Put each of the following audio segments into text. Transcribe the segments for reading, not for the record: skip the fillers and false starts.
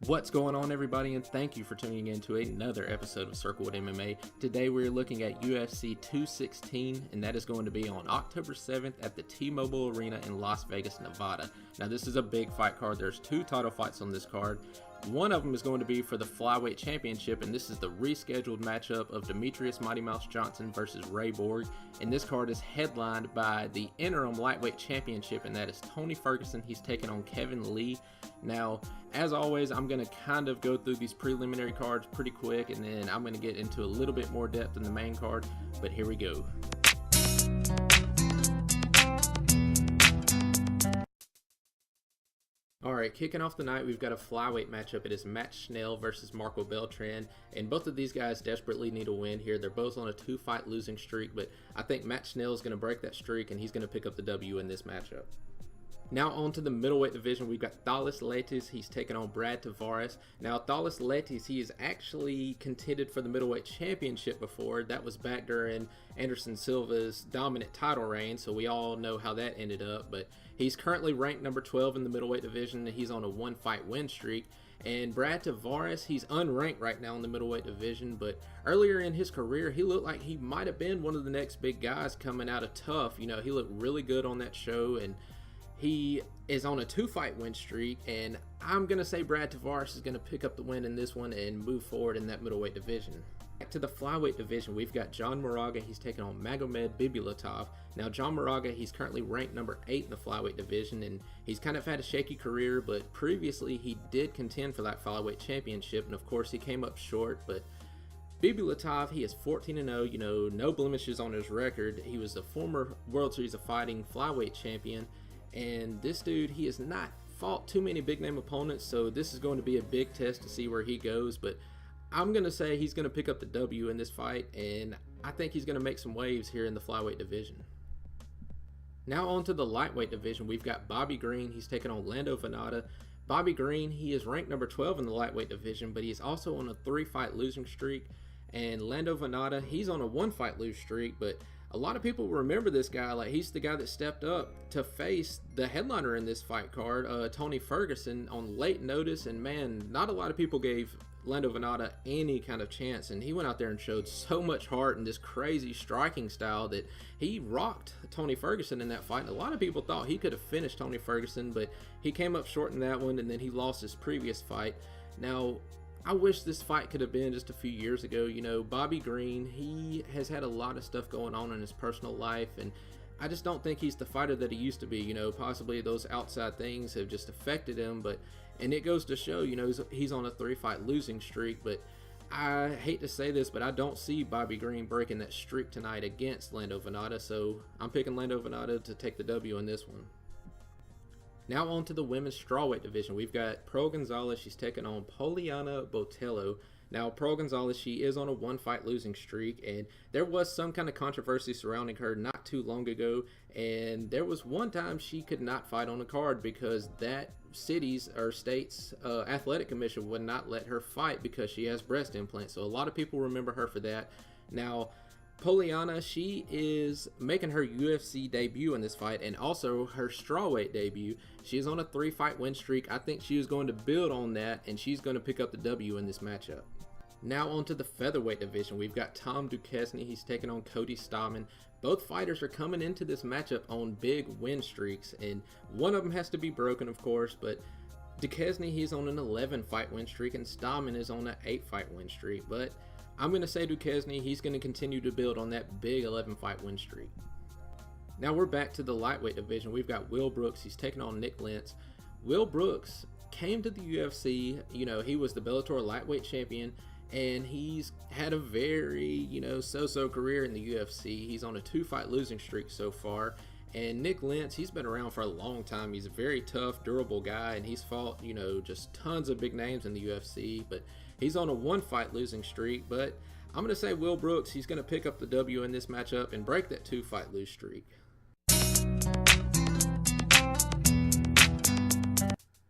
What's going on, everybody, and thank you for tuning in to another episode of Circle with MMA. Today we're looking at UFC 216, and that is going to be on October 7th at the T-Mobile Arena in Las Vegas, Nevada. Now this is a big fight card. There's two title fights on this card. One of them is going to be for the Flyweight Championship, and this is the rescheduled matchup of Demetrious Mighty Mouse Johnson versus Ray Borg. And this card is headlined by the interim lightweight championship, and that is Tony Ferguson. He's taking on Kevin Lee. Now, as always, I'm going to kind of go through these preliminary cards pretty quick, and then I'm going to get into a little bit more depth in the main card, but here we go. Alright, kicking off the night, we've got a flyweight matchup. It is Matt Schnell versus Marco Beltran, and both of these guys desperately need a win here. They're both on a two-fight losing streak, but I think Matt Schnell is going to break that streak, and he's going to pick up the W in this matchup. Now on to the middleweight division, we've got Thales Leites. He's taking on Brad Tavares. Now Thales Leites, he has actually contended for the middleweight championship before. That was back during Anderson Silva's dominant title reign, so we all know how that ended up. But he's currently ranked number 12 in the middleweight division. He's on a one-fight win streak. And Brad Tavares, he's unranked right now in the middleweight division, but earlier in his career, he looked like he might have been one of the next big guys coming out of Tough. You know, he looked really good on that show, and he is on a two-fight win streak, and I'm going to say Brad Tavares is going to pick up the win in this one and move forward in that middleweight division. Back to the flyweight division, we've got John Moraga. He's taking on Magomed Bibulatov. Now, John Moraga, he's currently ranked number 8 in the flyweight division, and he's kind of had a shaky career, but previously he did contend for that flyweight championship, and of course he came up short. But Bibulatov, he is 14-0, you know, no blemishes on his record. He was a former World Series of Fighting flyweight champion. And this dude, he has not fought too many big name opponents, so this is going to be a big test to see where he goes. But I'm going to say he's going to pick up the W in this fight, and I think he's going to make some waves here in the flyweight division. Now on to the lightweight division, we've got Bobby Green. He's taking on Lando Vannata. Bobby Green, he is ranked number 12 in the lightweight division, but he's also on a 3-fight losing streak. And Lando Vannata, he's on a 1-fight lose streak, but a lot of people remember this guy. Like, he's the guy that stepped up to face the headliner in this fight card, Tony Ferguson, on late notice. And man, not a lot of people gave Lando Vannata any kind of chance, and he went out there and showed so much heart and this crazy striking style that he rocked Tony Ferguson in that fight. And a lot of people thought he could have finished Tony Ferguson, but he came up short in that one, and then he lost his previous fight. Now, I wish this fight could have been just a few years ago. You know, Bobby Green, he has had a lot of stuff going on in his personal life, and I just don't think he's the fighter that he used to be. You know, possibly those outside things have just affected him, and it goes to show, you know, he's on a 3-fight losing streak. But I hate to say this, but I don't see Bobby Green breaking that streak tonight against Lando Vannata, so I'm picking Lando Vannata to take the W in this one. Now on to the women's strawweight division. We've got Pearl Gonzalez. She's taking on Poliana Botelho. Now, Pearl Gonzalez, she is on a 1-fight losing streak, and there was some kind of controversy surrounding her not too long ago, and there was one time she could not fight on a card because that city's or state's athletic commission would not let her fight because she has breast implants. So a lot of people remember her for that. Now, Poliana, she is making her UFC debut in this fight, and also her strawweight debut. She's on a 3-fight win streak. I think she is going to build on that, and she's going to pick up the W in this matchup. Now on to the featherweight division. We've got Tom Duquesnoy. He's taking on Cody Stamann. Both fighters are coming into this matchup on big win streaks, and one of them has to be broken, of course, but Duquesnoy, he's on an 11-fight win streak, and Stamann is on an 8-fight win streak. But I'm going to say Duquesnoy, he's going to continue to build on that big 11-fight win streak. Now we're back to the lightweight division. We've got Will Brooks. He's taking on Nick Lentz. Will Brooks came to the UFC. You know, he was the Bellator lightweight champion, and he's had a very, you know, so-so career in the UFC. He's on a 2-fight losing streak so far. And Nick Lentz, he's been around for a long time. He's a very tough, durable guy, and he's fought, you know, just tons of big names in the UFC. But he's on a 1-fight losing streak. But I'm going to say Will Brooks, he's going to pick up the W in this matchup and break that 2-fight lose streak.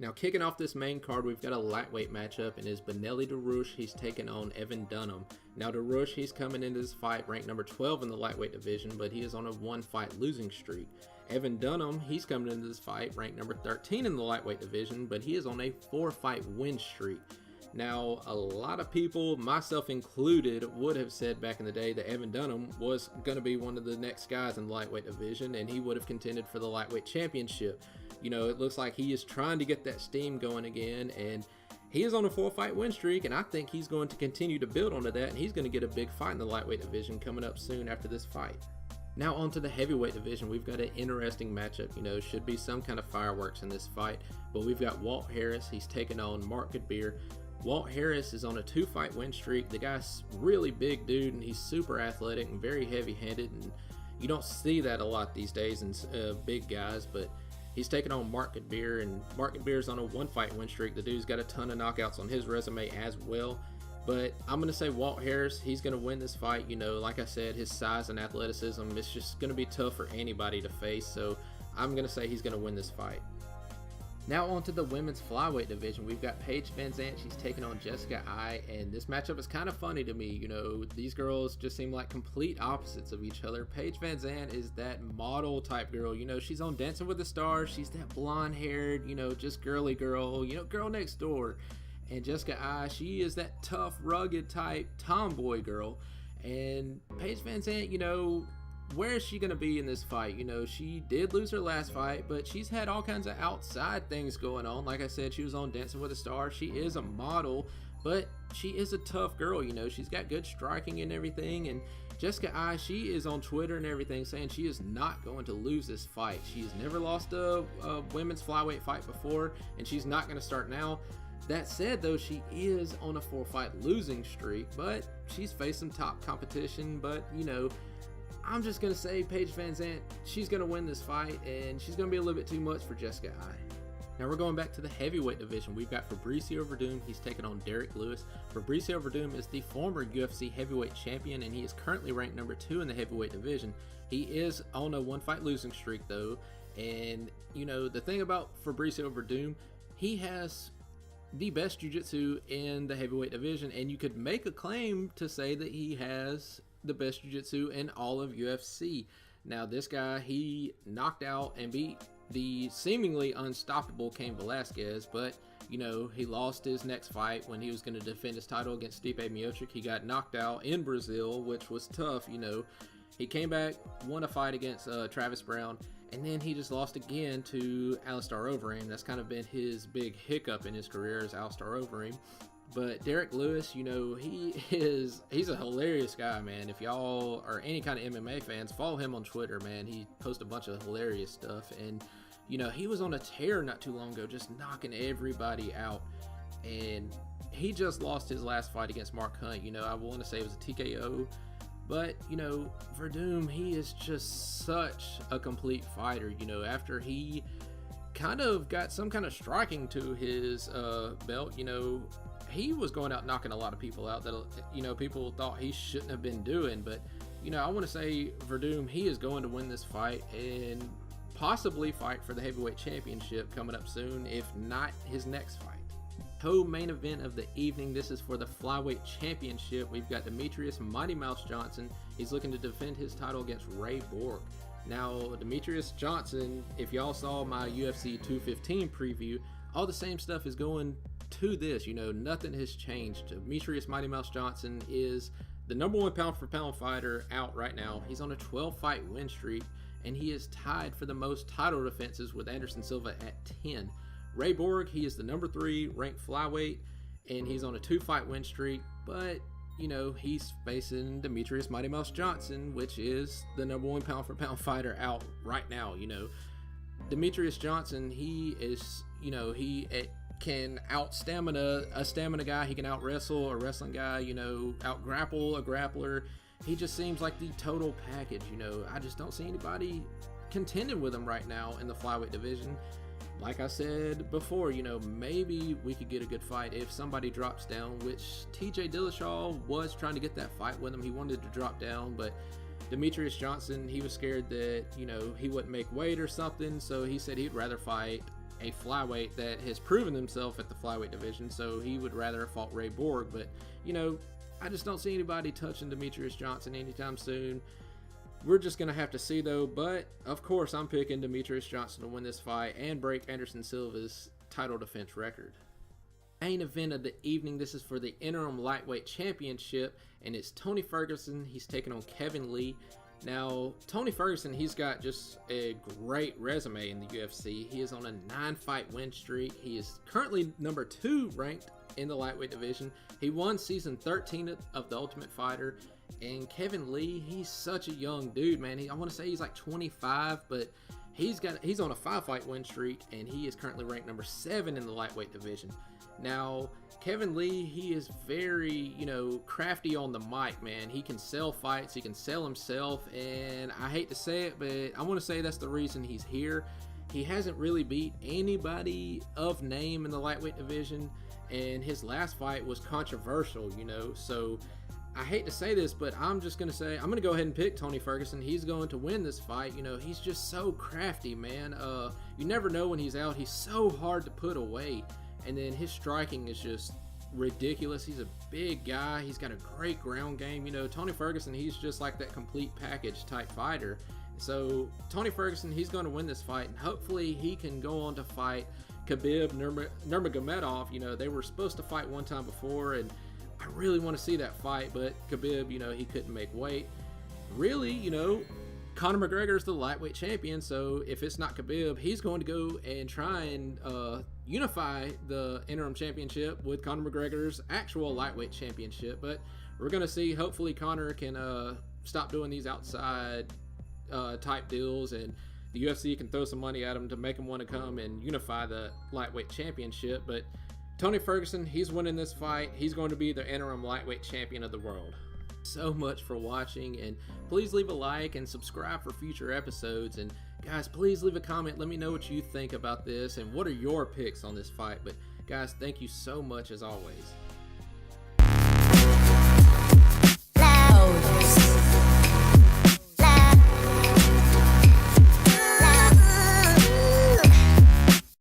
Now, kicking off this main card, we've got a lightweight matchup, and it's Beneil Dariush. He's taking on Evan Dunham. Now, Dariush, he's coming into this fight ranked number 12 in the lightweight division, but he is on a one-fight losing streak. Evan Dunham, he's coming into this fight ranked number 13 in the lightweight division, but he is on a 4-fight win streak. Now, a lot of people, myself included, would have said back in the day that Evan Dunham was going to be one of the next guys in the lightweight division, and he would have contended for the lightweight championship. You know, it looks like he is trying to get that steam going again, and he is on a 4-fight win streak, and I think he's going to continue to build onto that, and he's going to get a big fight in the lightweight division coming up soon after this fight. Now onto the heavyweight division, we've got an interesting matchup. You know, should be some kind of fireworks in this fight, but we've got Walt Harris. He's taking on Godbeer. Walt Harris is on a 2-fight win streak. The guy's really big dude, and he's super athletic and very heavy-handed, and you don't see that a lot these days in big guys, but he's taking on Godbeer, and Godbeer's on a 1-fight win streak. The dude's got a ton of knockouts on his resume as well. But I'm going to say Walt Harris, he's going to win this fight. You know, like I said, his size and athleticism, it's just going to be tough for anybody to face. So I'm going to say he's going to win this fight. Now on to the women's flyweight division. We've got Paige VanZant. She's taking on Jessica Eye, and this matchup is kind of funny to me. You know, these girls just seem like complete opposites of each other. Paige VanZant is that model type girl. You know, she's on Dancing with the Stars. She's that blonde haired, you know, just girly girl, you know, girl next door. And Jessica Eye, she is that tough, rugged type tomboy girl. And Paige VanZant, you know, where is she going to be in this fight? You know, she did lose her last fight, but she's had all kinds of outside things going on. Like I said, she was on Dancing with the Stars. She is a model, but she is a tough girl. You know, she's got good striking and everything. And Jessica Eye, she is on Twitter and everything saying she is not going to lose this fight. She's never lost a women's flyweight fight before, and she's not going to start now. That said, though, she is on a 4-fight losing streak, but she's faced some top competition. But, you know, I'm just going to say Paige VanZant, she's going to win this fight, and she's going to be a little bit too much for Jessica Eye. Now we're going back to the heavyweight division. We've got Fabrício Werdum. He's taking on Derrick Lewis. Fabrício Werdum is the former UFC heavyweight champion, and he is currently ranked number 2 in the heavyweight division. He is on a 1-fight losing streak, though. And, you know, the thing about Fabrício Werdum, he has the best jiu-jitsu in the heavyweight division, and you could make a claim to say that he has the best jiu-jitsu in all of UFC. Now this guy, he knocked out and beat the seemingly unstoppable Cain Velasquez, but you know, he lost his next fight when he was going to defend his title against Stipe Miocic. He got knocked out in Brazil, which was tough. You know, he came back, won a fight against Travis Brown, and then he just lost again to Alistair Overeem. That's kind of been his big hiccup in his career, is Alistair Overeem. But Derrick Lewis, you know, he's a hilarious guy, man. If y'all are any kind of MMA fans, follow him on Twitter, man. He posts a bunch of hilarious stuff. And, you know, he was on a tear not too long ago, just knocking everybody out. And he just lost his last fight against Mark Hunt. You know, I want to say it was a TKO. But, you know, Werdum, he is just such a complete fighter. You know, after he kind of got some kind of striking to his belt, you know, he was going out knocking a lot of people out that, you know, people thought he shouldn't have been doing. But, you know, I want to say Werdum, he is going to win this fight and possibly fight for the heavyweight championship coming up soon, if not his next fight. Co-main event of the evening, this is for the flyweight championship. We've got Demetrious Mighty Mouse Johnson. He's looking to defend his title against Ray Borg. Now, Demetrious Johnson, if y'all saw my UFC 215 preview, all the same stuff is going to this. You know, nothing has changed. Demetrious Mighty Mouse Johnson is the number 1 pound for pound fighter out right now. He's on a 12-fight win streak, and he is tied for the most title defenses with Anderson Silva at 10. Ray Borg, he is the number 3 ranked flyweight, and he's on a 2-fight win streak, but, you know, he's facing Demetrious Mighty Mouse Johnson, which is the number 1 pound for pound fighter out right now. You know, Demetrious Johnson, he is, you know, he can out stamina a stamina guy. He can out wrestle a wrestling guy, you know, out grapple a grappler. He just seems like the total package. You know, I just don't see anybody contending with him right now in the flyweight division. Like I said before, you know, maybe we could get a good fight if somebody drops down, which TJ Dillashaw was trying to get that fight with him. He wanted to drop down, but Demetrious Johnson, he was scared that, you know, he wouldn't make weight or something, so he said he'd rather fight a flyweight that has proven himself at the flyweight division, so he would rather have fought Ray Borg. But, you know, I just don't see anybody touching Demetrious Johnson anytime soon. We're just going to have to see, though. But, of course, I'm picking Demetrious Johnson to win this fight and break Anderson Silva's title defense record. Main event of the evening. This is for the interim lightweight championship, and it's Tony Ferguson. He's taking on Kevin Lee. Now, Tony Ferguson, he's got just a great resume in the UFC. He is on a 9-fight win streak. He is currently number 2 ranked in the lightweight division. He won season 13 of The Ultimate Fighter. And Kevin Lee, he's such a young dude, man. I want to say he's like 25, but he's on a 5-fight win streak, and he is currently ranked number 7 in the lightweight division. Now, Kevin Lee, he is very, crafty on the mic, man. He can sell fights, he can sell himself, and I hate to say it, but I want to say that's the reason he's here. He hasn't really beat anybody of name in the lightweight division, and his last fight was controversial, so I hate to say this, but I'm just going to say, I'm going to go ahead and pick Tony Ferguson. He's going to win this fight. He's just so crafty, man. You never know when he's out. He's so hard to put away. And then his striking is just ridiculous. He's a big guy. He's got a great ground game. Tony Ferguson, he's just like that complete package type fighter. So Tony Ferguson, he's going to win this fight, and hopefully he can go on to fight Khabib Nurmagomedov. They were supposed to fight one time before, and I really want to see that fight, but Khabib, he couldn't make weight. Really, Conor McGregor is the lightweight champion, so if it's not Khabib, he's going to go and try and unify the interim championship with Conor McGregor's actual lightweight championship. But we're going to see. Hopefully Conor can stop doing these outside type deals, and the UFC can throw some money at him to make him want to come and unify the lightweight championship. But Tony Ferguson, he's winning this fight. He's going to be the interim lightweight champion of the world. So much for watching, and please leave a like and subscribe for future episodes. And guys, please leave a comment. Let me know what you think about this and what are your picks on this fight. But guys, thank you so much as always.